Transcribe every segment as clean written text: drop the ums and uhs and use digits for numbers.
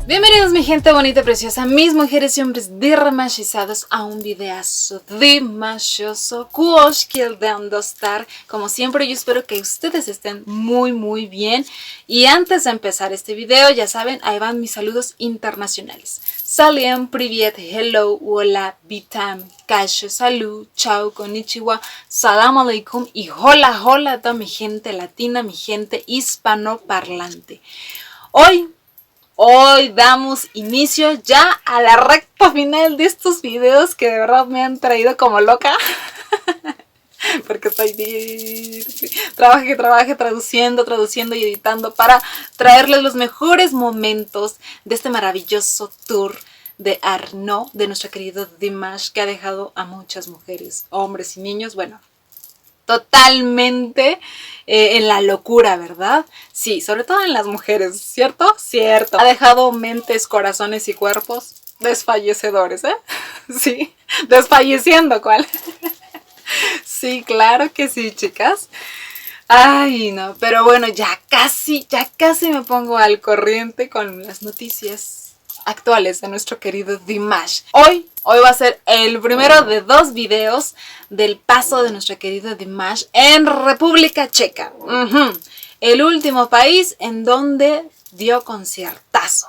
Bienvenidos mi gente bonita, preciosa, mis mujeres y hombres derramashizados a un videazo delicioso, cuosquiel de andostar. Como siempre yo espero que ustedes estén muy bien. Y antes de empezar este video, ya saben, ahí van mis saludos internacionales. Saliem, privet, hello, hola, bitam, kasho, salud, chao, konnichiwa, salam alaikum y hola a toda mi gente latina, mi gente hispanoparlante. Hoy damos inicio ya a la recta final de estos videos que de verdad me han traído como loca. Porque estoy trabaje, traduciendo y editando para traerles los mejores momentos de este maravilloso tour de Arnaud, de nuestro querido Dimash, que ha dejado a muchas mujeres, hombres y niños, bueno, totalmente en la locura, ¿verdad? Sí, sobre todo en las mujeres, ¿cierto? Cierto. Ha dejado mentes, corazones y cuerpos desfallecedores, ¿eh? Sí, desfalleciendo, ¿cuál? Sí, claro que sí, chicas. Ay, no, pero bueno, ya casi me pongo al corriente con las noticias actuales de nuestro querido Dimash. Hoy va a ser el primero de 2 videos del paso de nuestro querido Dimash en República Checa. El último país en donde dio conciertazo.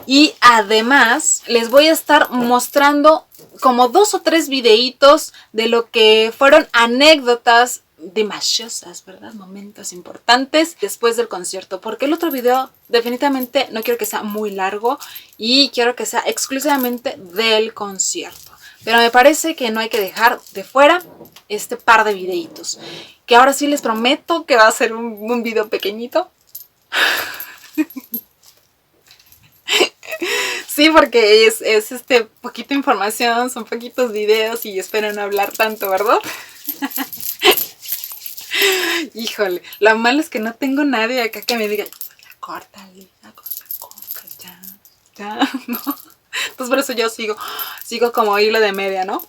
Y además les voy a estar mostrando como 2 o 3 videitos de lo que fueron anécdotas demasiosas, ¿verdad? Momentos importantes después del concierto, porque el otro video definitivamente no quiero que sea muy largo y quiero que sea exclusivamente del concierto, pero me parece que no hay que dejar de fuera este par de videitos, que ahora sí les prometo que va a ser un video pequeñito. Sí, porque es poquita información, son poquitos videos y espero no hablar tanto, ¿verdad? Híjole, lo malo es que no tengo nadie acá que me diga, ya córtale, ya, no. Entonces por eso yo sigo como hilo de media, ¿no?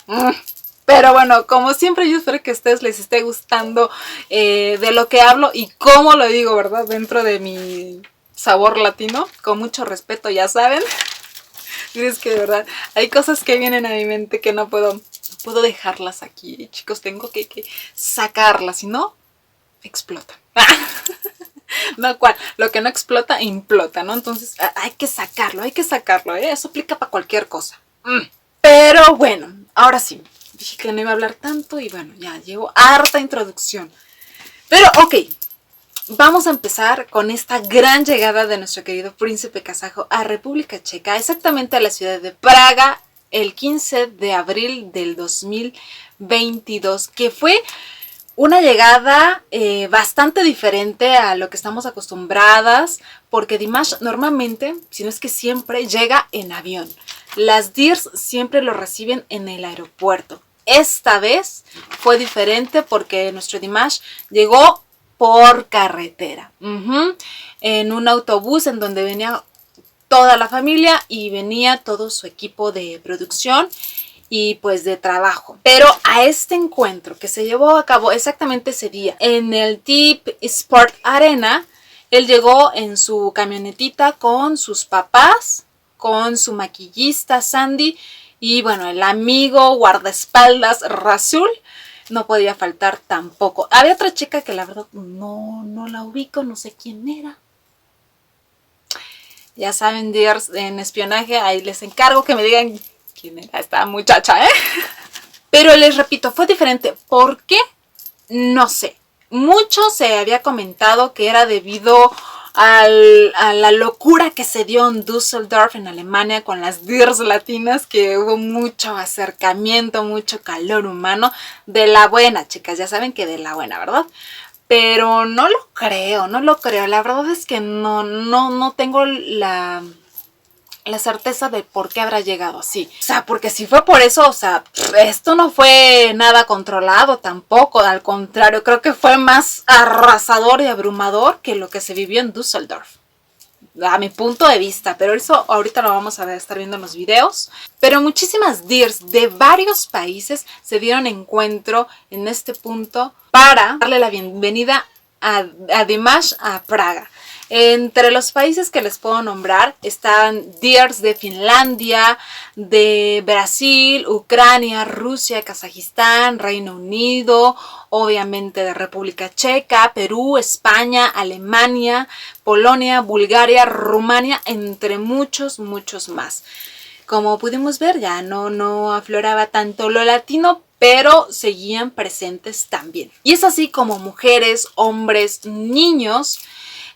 Pero bueno, como siempre yo espero que a ustedes les esté gustando de lo que hablo y cómo lo digo, ¿verdad? Dentro de mi sabor latino, con mucho respeto, ya saben. Y es que de verdad hay cosas que vienen a mi mente que no puedo dejarlas aquí, chicos, tengo que sacarlas, si no, explotan. No, ¿cuál? Lo que no explota, implota, ¿no? Entonces hay que sacarlo, ¿eh? Eso aplica para cualquier cosa. Pero bueno, ahora sí, dije que no iba a hablar tanto y bueno, ya llevo harta introducción. Pero ok, vamos a empezar con esta gran llegada de nuestro querido príncipe kazajo a República Checa, exactamente a la ciudad de Praga, el 15 de abril del 2022, que fue una llegada bastante diferente a lo que estamos acostumbradas, porque Dimash normalmente, si no es que siempre, llega en avión. Las DIRs siempre lo reciben en el aeropuerto. Esta vez fue diferente porque nuestro Dimash llegó por carretera, en un autobús en donde venía toda la familia y venía todo su equipo de producción y pues de trabajo. Pero a este encuentro que se llevó a cabo exactamente ese día en el TIP Sport Arena, él llegó en su camionetita con sus papás, con su maquillista Sandy y bueno, el amigo guardaespaldas Rasul. No podía faltar tampoco. Había otra chica que la verdad no la ubico, no sé quién era. Ya saben, dears, en espionaje, ahí les encargo que me digan quién era esta muchacha, ¿eh? Pero les repito, fue diferente. ¿Por qué? No sé. Mucho se había comentado que era debido a la locura que se dio en Düsseldorf, en Alemania, con las DIRs latinas, que hubo mucho acercamiento, mucho calor humano, de la buena, chicas, ya saben que de la buena, ¿verdad? Pero no lo creo, la verdad es que no tengo la certeza de por qué habrá llegado así. O sea, porque si fue por eso, o sea, esto no fue nada controlado tampoco. Al contrario, creo que fue más arrasador y abrumador que lo que se vivió en Düsseldorf, a mi punto de vista, pero eso ahorita lo vamos a estar viendo en los videos. Pero muchísimas DIRs de varios países se dieron encuentro en este punto para darle la bienvenida a Dimash a Praga. Entre los países que les puedo nombrar están Dirs de Finlandia, de Brasil, Ucrania, Rusia, Kazajistán, Reino Unido, obviamente de República Checa, Perú, España, Alemania, Polonia, Bulgaria, Rumania, entre muchos, muchos más. Como pudimos ver, ya no afloraba tanto lo latino, pero seguían presentes también. Y es así como mujeres, hombres, niños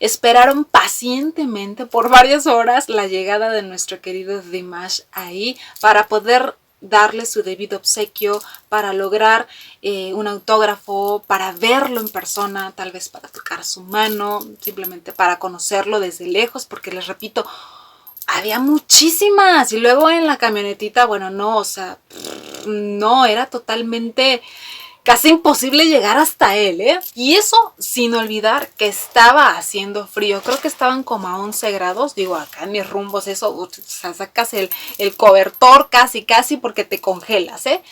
esperaron pacientemente por varias horas la llegada de nuestro querido Dimash ahí para poder darle su debido obsequio, para lograr un autógrafo, para verlo en persona, tal vez para tocar su mano, simplemente para conocerlo desde lejos, porque les repito, había muchísimas. Y luego en la camionetita, bueno, no, o sea, no, era totalmente casi imposible llegar hasta él, ¿eh? Y eso sin olvidar que estaba haciendo frío. Creo que estaban como a 11 grados. Digo, acá en mis rumbos eso, o sea, sacas el cobertor casi porque te congelas, ¿eh?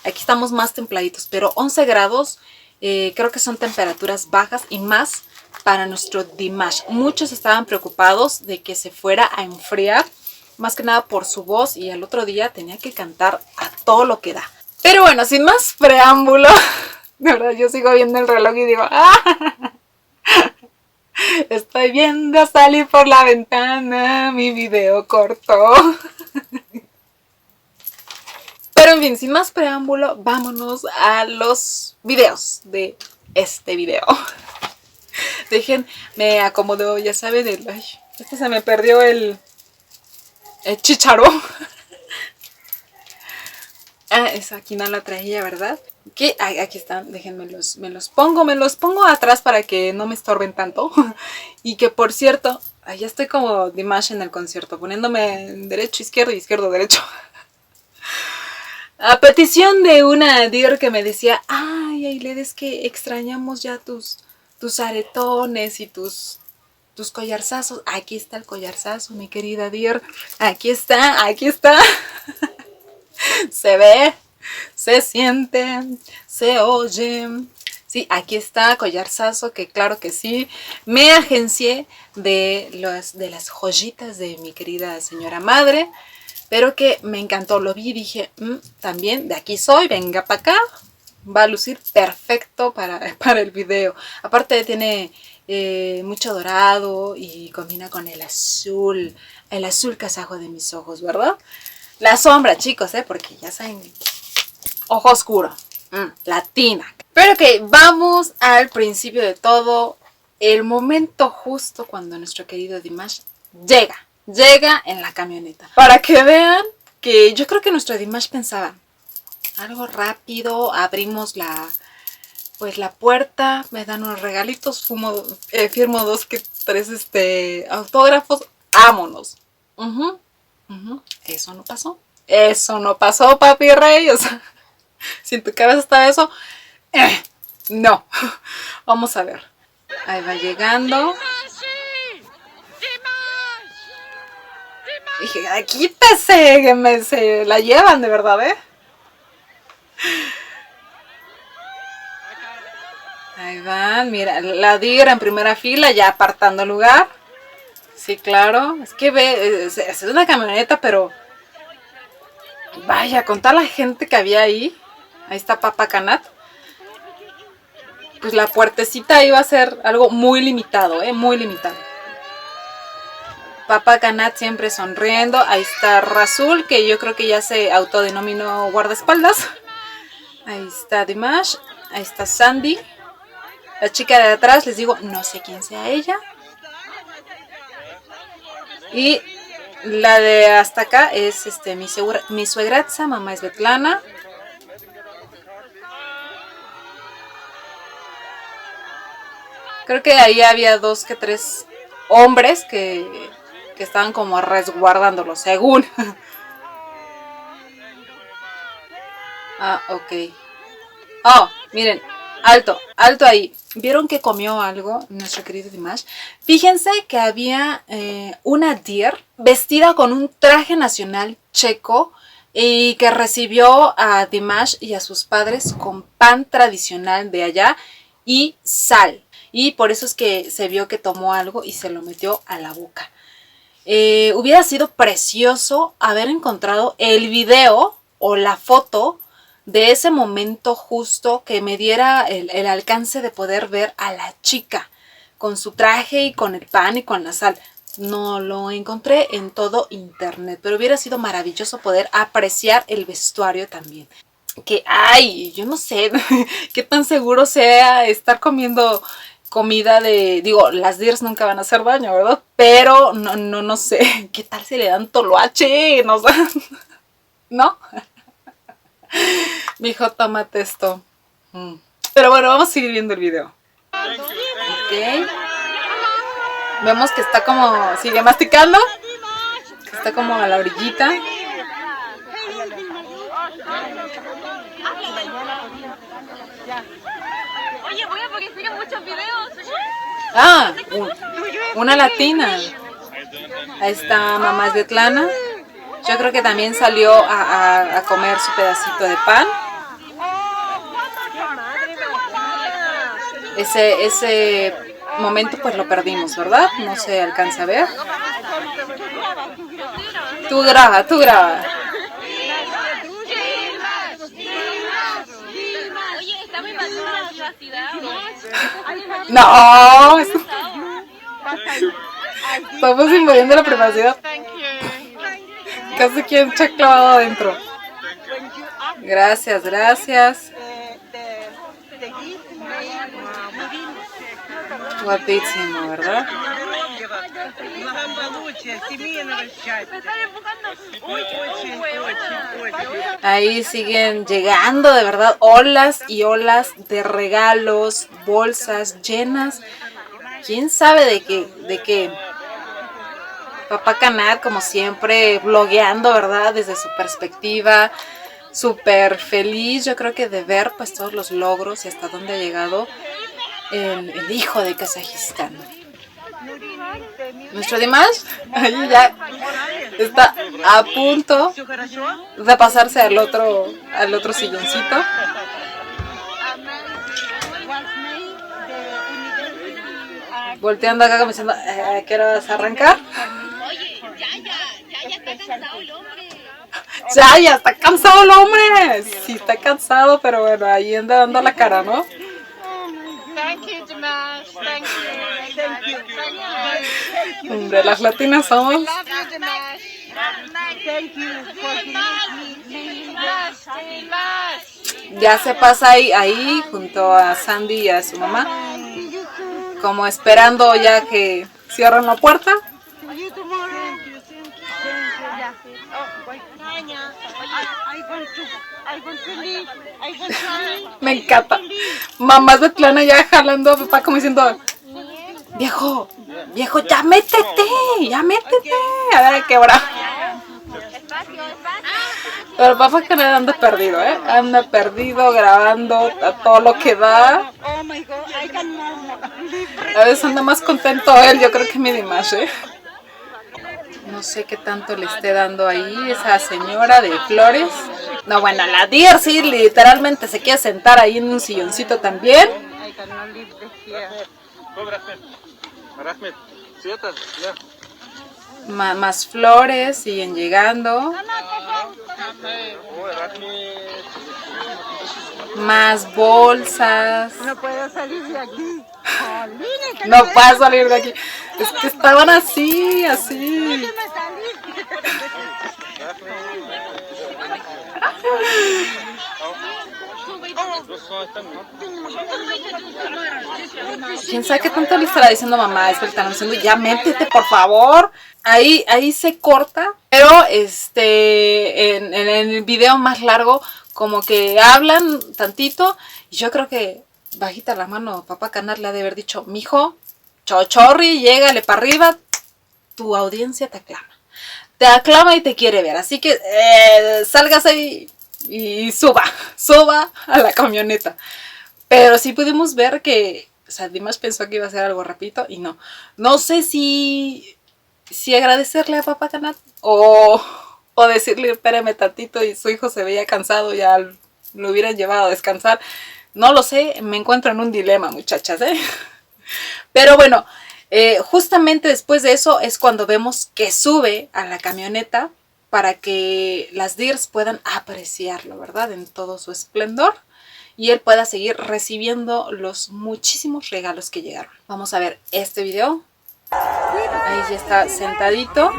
Aquí estamos más templaditos, pero 11 grados creo que son temperaturas bajas y más para nuestro Dimash. Muchos estaban preocupados de que se fuera a enfriar, más que nada por su voz, y al otro día tenía que cantar a todo lo que da. Pero bueno, sin más preámbulo, de verdad yo sigo viendo el reloj y digo, ¡ah! Estoy viendo salir por la ventana mi video corto. Pero en fin, sin más preámbulo, vámonos a los videos de este video. Me acomodo, ya saben, se me perdió el chícharo. Ah, esa aquí no la traía, ¿verdad? Que aquí están, déjenme me los pongo atrás para que no me estorben tanto. Y que por cierto, ya estoy como Dimash en el concierto, poniéndome derecho, izquierdo, derecho. A petición de una dear que me decía, ay, Ailed, es que extrañamos ya tus aretones y tus collarzazos. Aquí está el collarzazo, mi querida dear. Aquí está. Se ve, se siente, se oye. Sí, aquí está, collarzazo, que claro que sí. Me agencié de las joyitas de mi querida señora madre, pero que me encantó. Lo vi y dije, también de aquí soy, venga para acá. Va a lucir perfecto para el video. Aparte tiene mucho dorado y combina con el azul kazajo de mis ojos, ¿verdad? La sombra, chicos, porque ya saben, ojo oscuro, latina. Pero que vamos al principio de todo, el momento justo cuando nuestro querido Dimash llega en la camioneta. Para que vean que yo creo que nuestro Dimash pensaba, algo rápido, abrimos la puerta, me dan unos regalitos, firmo 2 que 3 autógrafos, vámonos. Eso no pasó, papi rey. O sea, si en tu cabeza está eso, no. Vamos a ver. Ahí va llegando. Dije, ay, quítese, que se la llevan de verdad, Ahí van, mira, la Digra en primera fila, ya apartando lugar. Sí, claro. Es que es una camioneta, pero vaya, con toda la gente que había ahí. Ahí está Papa Canat. Pues la puertecita iba a ser algo muy limitado, muy limitado. Papa Canat siempre sonriendo. Ahí está Razul, que yo creo que ya se autodenominó guardaespaldas. Ahí está Dimash. Ahí está Sandy. La chica de atrás, les digo, no sé quién sea ella. Y la de hasta acá es mi suegraza, mamá es Svetlana. Creo que ahí había 2 que 3 hombres que estaban como resguardándolo, según. Ok. Oh, miren, alto ahí. ¿Vieron que comió algo nuestro querido Dimash? Fíjense que había una dear vestida con un traje nacional checo y que recibió a Dimash y a sus padres con pan tradicional de allá y sal. y por eso es que se vio que tomó algo y se lo metió a la boca. Hubiera sido precioso haber encontrado el video o la foto de ese momento justo que me diera el alcance de poder ver a la chica con su traje y con el pan y con la sal. No lo encontré en todo internet, pero hubiera sido maravilloso poder apreciar el vestuario también. Que, ay, yo no sé qué tan seguro sea estar comiendo comida de, digo, las deers nunca van a hacer daño, ¿verdad? Pero no sé, ¿qué tal si le dan toloache? No sé, ¿no? Mijo, tómate esto. Pero bueno, vamos a seguir viendo el video. Ok. Vemos que está como, sigue masticando. Que está como a la orillita. Oye, voy a aparecer en muchos videos. Ah, una latina. Ahí está mamá Svetlana. Yo creo que también salió a comer su pedacito de pan. Ese momento pues lo perdimos, ¿verdad? No se alcanza a ver. Tú graba, tú graba. Oye, estamos invadiendo la privacidad. No, estamos invadiendo la privacidad. Casi quien se ha clavado adentro. Gracias, gracias. Guapísimo, ¿verdad? Ahí siguen llegando, de verdad, olas y olas de regalos, bolsas llenas. ¿Quién sabe de qué? Papá Canal, como siempre, blogueando, ¿verdad? Desde su perspectiva, súper feliz, yo creo que de ver pues todos los logros y hasta dónde ha llegado el hijo de Kazajistán. Nuestro Dimash, ahí ya está a punto de pasarse al otro silloncito. Volteando acá como diciendo, ¿qué hora vas a arrancar? Oye, ya está cansado el hombre. Ya está cansado el hombre. Sí, está cansado, pero bueno, ahí anda dando la cara, ¿no? Thank you, Dimash. Thank you. Hombre, las latinas somos. Love you, Dimash. Thank you for Dimash. Ya se pasa ahí junto a Sandy y a su mamá, como esperando ya que cierran la puerta. Me encanta. Mamá Svetlana ya jalando a papá como diciendo, viejo, ya métete. A ver qué hora. Pero papá Canal anda perdido, anda perdido grabando a todo lo que da. A veces anda más contento él, yo creo que mi Dimash, No sé qué tanto le esté dando ahí esa señora de flores. No, bueno, la deer sí literalmente se quiere sentar ahí en un silloncito también. Más flores siguen llegando. Más bolsas. No puedo salir de aquí. No puedo salir de aquí. Es que estaban así. ¿Quién sabe qué tanto le estará diciendo mamá? Es que le están diciendo, ya métete, por favor. Ahí se corta, pero en el video más largo como que hablan tantito y yo creo que bajita la mano papá Canal le ha de haber dicho, mijo, chochorri, llégale para arriba, tu audiencia te aclama y te quiere ver, así que sálgase y suba a la camioneta. Pero sí pudimos ver que, o sea, Dimash pensó que iba a ser algo rapidito y no sé si agradecerle a papá Canal o decirle espérame tantito y su hijo se veía cansado, ya lo hubieran llevado a descansar. No lo sé, me encuentro en un dilema, muchachas, Pero bueno, justamente después de eso es cuando vemos que sube a la camioneta para que las Deers puedan apreciarlo, ¿verdad? En todo su esplendor. Y él pueda seguir recibiendo los muchísimos regalos que llegaron. Vamos a ver este video. Ahí ya está sentadito.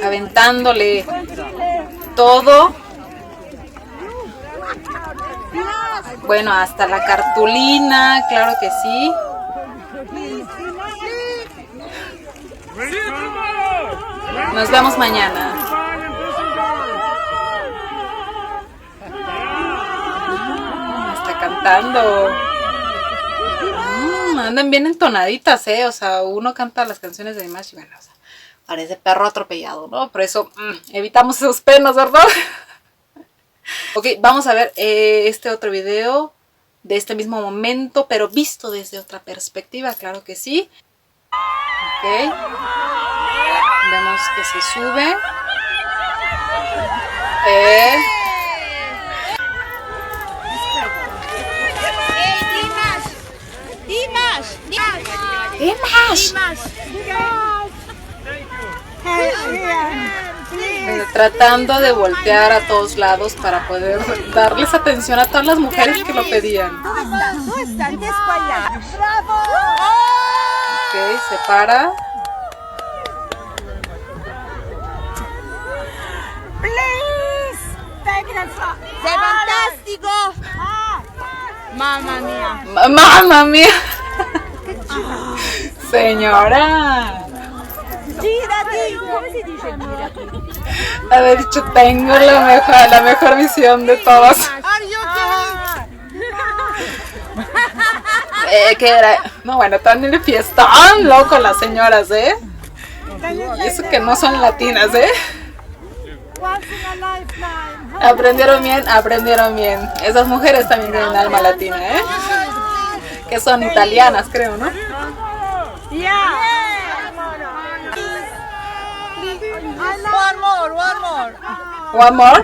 Aventándole todo. Bueno, hasta la cartulina, claro que sí. Nos vemos mañana. Está cantando. Andan bien entonaditas, o sea, uno canta las canciones de Dimash y bueno, o sea, parece perro atropellado, ¿no? Por eso evitamos esos penos, ¿verdad? Ok, vamos a ver este otro video de este mismo momento, pero visto desde otra perspectiva, claro que sí. Ok. Vemos que se sube. Tratando de voltear a todos lados para poder darles atención a todas las mujeres que lo pedían. Ok, se para. ¡Fantástico! ¡Mamma mía! ¡Mamma mía! Señora. ¡Gírate! ¿Cómo se dice gírate? Haber dicho, tengo la mejor visión de todas. ¿Qué era? No, bueno, están en fiestón, loco las señoras, ¿eh? Y eso que no son latinas, ¿eh? Aprendieron bien, aprendieron bien. Esas mujeres también tienen alma latina, ¿eh? Que son italianas, creo, ¿no? One more.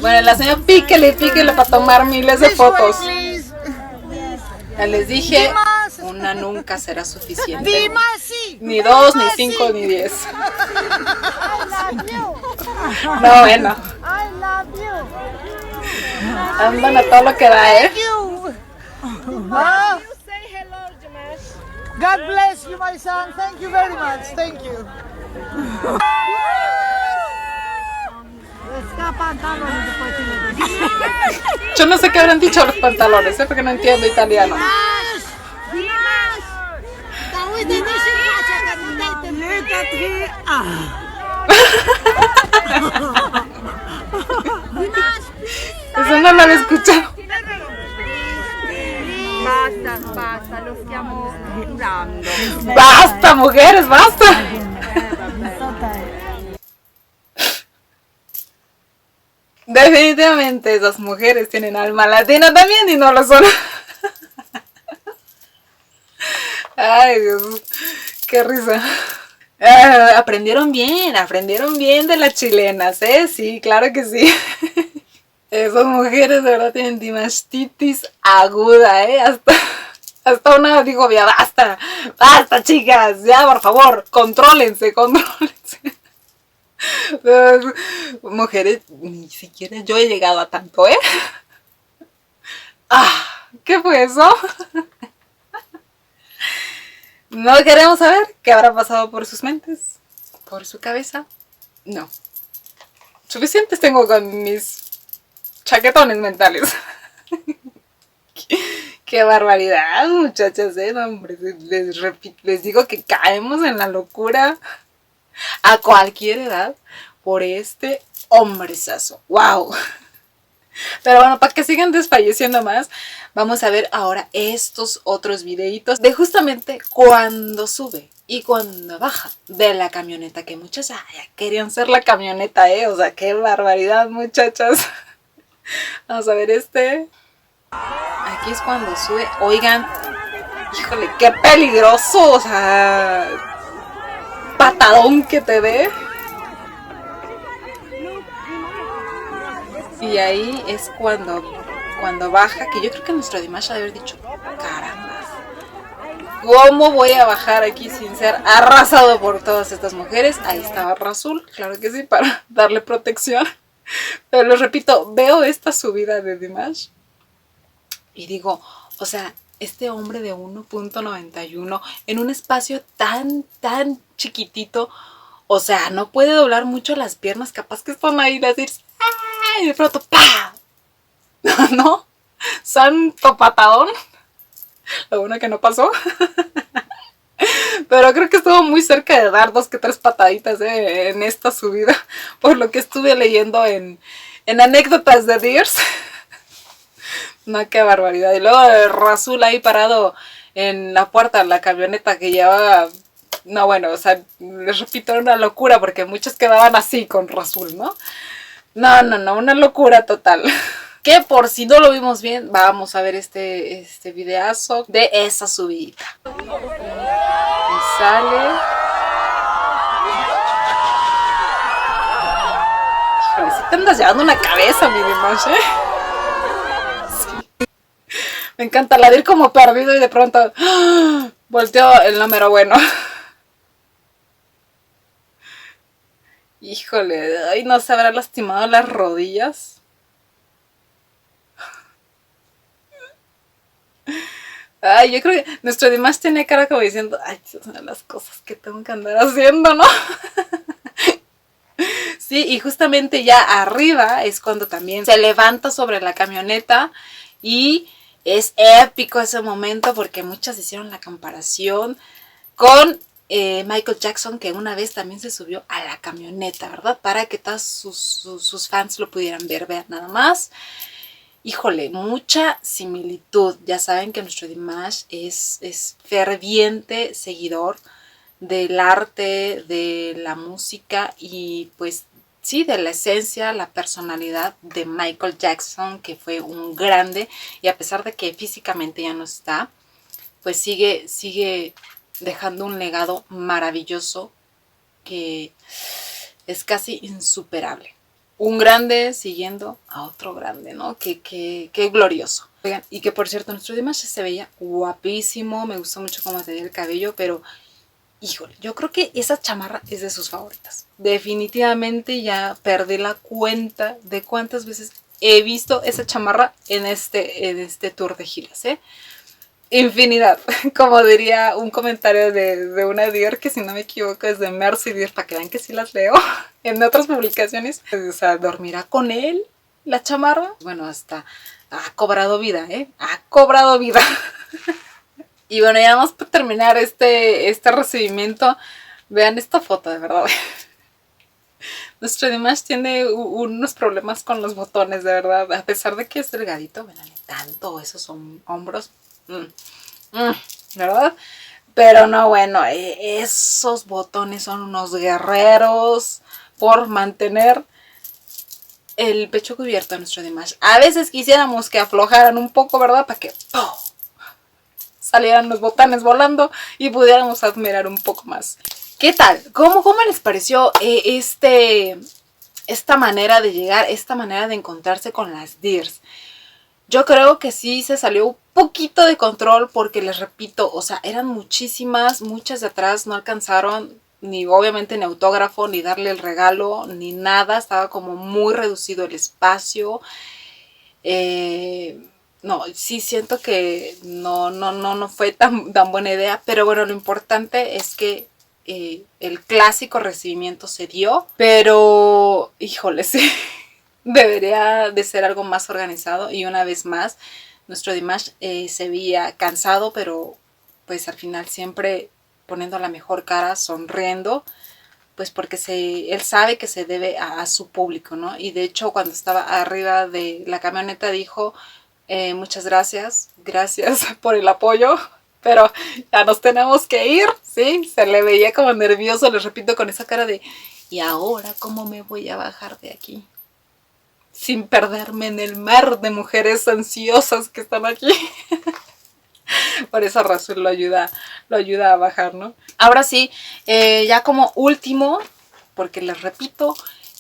Bueno, la señora píquele para tomar miles de fotos. Ya les dije, una nunca será suficiente. Ni 2, ni 5, ni 10. No, bueno. Andan a todo lo que da, ¿eh? God bless you, my son. Thank you very much. Thank you. Yo no sé qué habrán dicho los pantalones, ¿eh? Porque no entiendo italiano. Eso no lo había escuchado. Basta, lo stiamo curando. Basta, mujeres, basta. Definitivamente esas mujeres tienen alma latina también y no lo son. Ay, Dios, qué risa. Aprendieron bien de las chilenas, ¿eh? Sí, claro que sí. Esas mujeres de verdad tienen dimastitis aguda, ¿eh? Hasta una digo, ya basta, chicas, ya por favor, contrólense. Mujeres, ni siquiera yo he llegado a tanto, ¿eh? ¿Qué fue eso? No queremos saber qué habrá pasado por sus mentes, por su cabeza. No. Suficientes tengo con mis chaquetones mentales. Qué barbaridad, muchachas, no, hombre, les digo que caemos en la locura a cualquier edad por este hombrezazo. ¡Wow! Pero bueno, para que sigan desfalleciendo más, vamos a ver ahora estos otros videitos de justamente cuando sube y cuando baja de la camioneta, que muchas ya querían ser la camioneta, o sea, qué barbaridad, muchachas. Vamos a ver este. Aquí es cuando sube. Oigan, híjole, qué peligroso, o sea, patadón que te dé. Y ahí es cuando baja, que yo creo que nuestro Dimash ha de haber dicho, caramba, ¿cómo voy a bajar aquí sin ser arrasado por todas estas mujeres? Ahí estaba Rasul, claro que sí, para darle protección. Pero les repito, veo esta subida de Dimash y digo, o sea, este hombre de 1.91 en un espacio tan chiquitito, o sea, no puede doblar mucho las piernas, capaz que están ahí las dirs, ¡ay! Y de pronto, ¡pah! ¿No? Santo patadón. Lo bueno que no pasó. Pero creo que estuvo muy cerca de dar 2 que 3 pataditas en esta subida. Por lo que estuve leyendo en anécdotas de Deers. No, qué barbaridad. Y luego Rasul ahí parado en la puerta de la camioneta que llevaba... No, bueno, o sea, les repito, era una locura porque muchos quedaban así con Rasul, ¿no? No, una locura total. Que por si no lo vimos bien, vamos a ver este videazo de esa subida. Y sale. Híjole, si te andas llevando una cabeza, mi Dimash, ¿eh? Sí. Me encanta la de ir como perdido y de pronto ¡oh! Volteó el número bueno. Híjole, ay, no se habrá lastimado las rodillas. Ay, yo creo que nuestro Dimash tiene cara como diciendo, ay, Dios mío, las cosas que tengo que andar haciendo, ¿no? Sí, y justamente ya arriba es cuando también se levanta sobre la camioneta y es épico ese momento porque muchas hicieron la comparación con Michael Jackson, que una vez también se subió a la camioneta, ¿verdad? Para que todos sus fans lo pudieran ver, vean nada más. Híjole, mucha similitud. Ya saben que nuestro Dimash es ferviente seguidor del arte, de la música y pues sí, de la esencia, la personalidad de Michael Jackson, que fue un grande y a pesar de que físicamente ya no está, pues sigue dejando un legado maravilloso que es casi insuperable. Un grande siguiendo a otro grande, ¿no? Qué glorioso. Oigan, y que por cierto, nuestro Dimash se veía guapísimo. Me gustó mucho cómo tenía el cabello, pero híjole, yo creo que esa chamarra es de sus favoritas. Definitivamente ya perdí la cuenta de cuántas veces he visto esa chamarra en este tour de giras, ¿eh? Infinidad, como diría un comentario de una Dior que si no me equivoco es de Mercy Dior, para que vean que sí las leo en otras publicaciones. O sea, ¿dormirá con él la chamarra? Bueno, hasta ha cobrado vida, ¿eh? Ha cobrado vida. Y bueno, ya vamos por terminar este recibimiento. Vean esta foto, de verdad. Nuestro Dimash tiene unos problemas con los botones, de verdad. A pesar de que es delgadito, vean tanto esos son hombros. ¿Verdad? Pero no, bueno, esos botones son unos guerreros por mantener el pecho cubierto de nuestro Dimash. A veces quisiéramos que aflojaran un poco, ¿verdad? Para que ¡oh! Salieran los botones volando y pudiéramos admirar un poco más. ¿Qué tal? ¿Cómo les pareció esta manera de llegar, esta manera de encontrarse con las Deers? Yo creo que sí se salió un poquito de control porque les repito, o sea, eran muchísimas, muchas de atrás no alcanzaron ni obviamente ni autógrafo, ni darle el regalo, ni nada, estaba como muy reducido el espacio. No, sí siento que no fue tan buena idea, pero bueno, lo importante es que el clásico recibimiento se dio, pero híjole, sí. Debería de ser algo más organizado y una vez más nuestro Dimash se veía cansado, pero pues al final siempre poniendo la mejor cara, sonriendo, pues porque él sabe que se debe a su público, ¿no? Y de hecho cuando estaba arriba de la camioneta dijo muchas gracias por el apoyo, pero ya nos tenemos que ir, ¿sí? Se le veía como nervioso, les repito, con esa cara de ¿y ahora cómo me voy a bajar de aquí? Sin perderme en el mar de mujeres ansiosas que están aquí. Por esa razón lo ayuda a bajar, ¿no? Ahora sí, ya como último, porque les repito,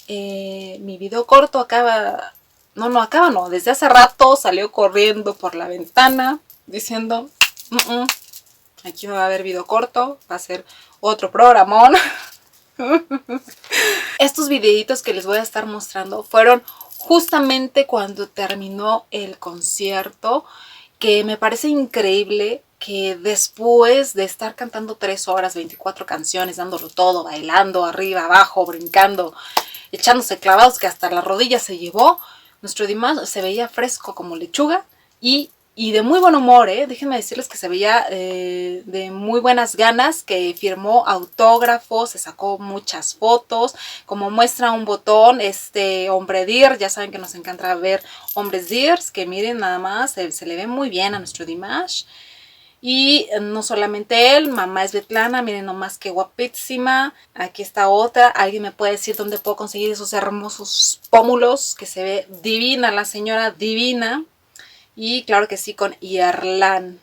mi video corto acaba no acaba, no. Desde hace rato salió corriendo por la ventana diciendo, aquí no va a haber video corto, va a ser otro programón. Estos videitos que les voy a estar mostrando fueron justamente cuando terminó el concierto, que me parece increíble que después de estar cantando 3 horas, 24 canciones, dándolo todo, bailando arriba, abajo, brincando, echándose clavados que hasta la rodilla se llevó, nuestro Dimash se veía fresco como lechuga y de muy buen humor, déjenme decirles que se veía de muy buenas ganas, que firmó autógrafos, se sacó muchas fotos, como muestra un botón, este hombre Deer, ya saben que nos encanta ver hombres Deers, que miren nada más, se le ve muy bien a nuestro Dimash. Y no solamente él, mamá Svetlana, miren nomás qué guapísima. Aquí está otra. ¿Alguien me puede decir dónde puedo conseguir esos hermosos pómulos? Que se ve divina, la señora divina. Y claro que sí, con Yerlan,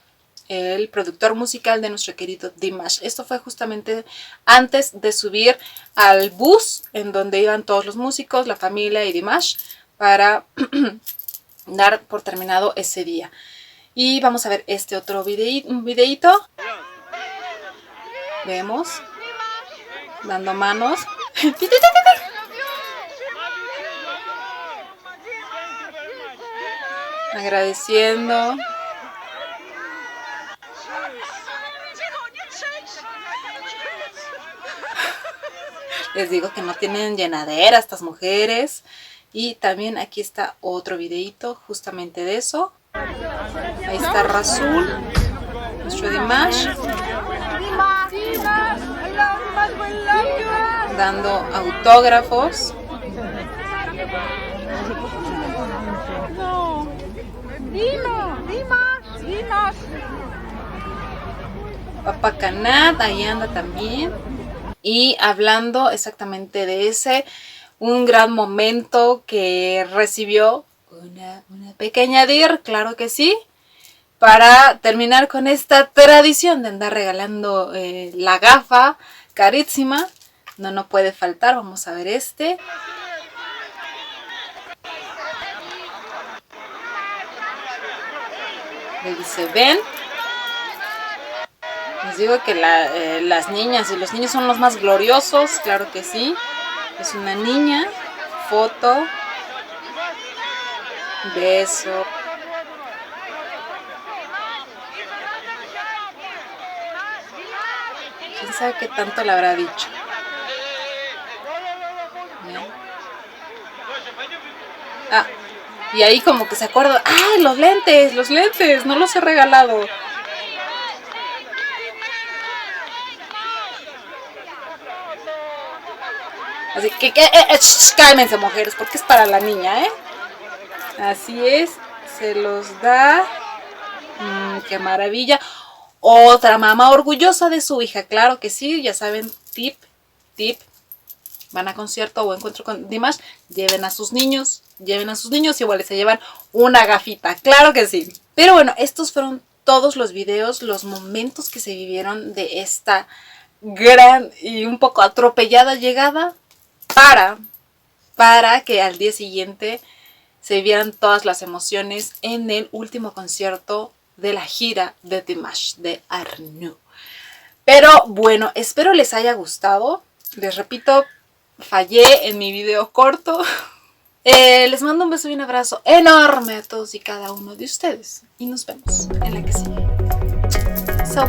el productor musical de nuestro querido Dimash. Esto fue justamente antes de subir al bus en donde iban todos los músicos, la familia y Dimash, para dar por terminado ese día. Y vamos a ver este otro videíto. Vemos. Dando manos. Agradeciendo. Les digo que no tienen llenadera estas mujeres. Y también aquí está otro videíto justamente de eso. Ahí está Rasul, nuestro Dimash, dando autógrafos. Papá Kanat, ahí anda también. Y hablando exactamente de ese, un gran momento que recibió una pequeña Deer, claro que sí, para terminar con esta tradición de andar regalando la gafa carísima. No puede faltar, vamos a ver este. Le dice, ven. Les digo que las niñas y los niños son los más gloriosos, claro que sí. Es una niña, foto, beso. ¿Quién sabe qué tanto le habrá dicho? ¿Bien? Ah, y ahí como que se acuerda, ¡ah, los lentes, no los he regalado! Así que cálmense, mujeres, porque es para la niña, ¿eh? Así es, se los da. ¡Qué maravilla! Otra mamá orgullosa de su hija, claro que sí, ya saben, tip. Van a concierto o encuentro con Dimash, lleven a sus niños, igual se llevan una gafita, claro que sí. Pero bueno, estos fueron todos los videos, los momentos que se vivieron de esta gran y un poco atropellada llegada para que al día siguiente se vivieran todas las emociones en el último concierto de la gira de Dimash, de Arnu. Pero bueno, espero les haya gustado. Les repito, fallé en mi video corto. Les mando un beso y un abrazo enorme a todos y cada uno de ustedes. Y nos vemos en la que sigue. So,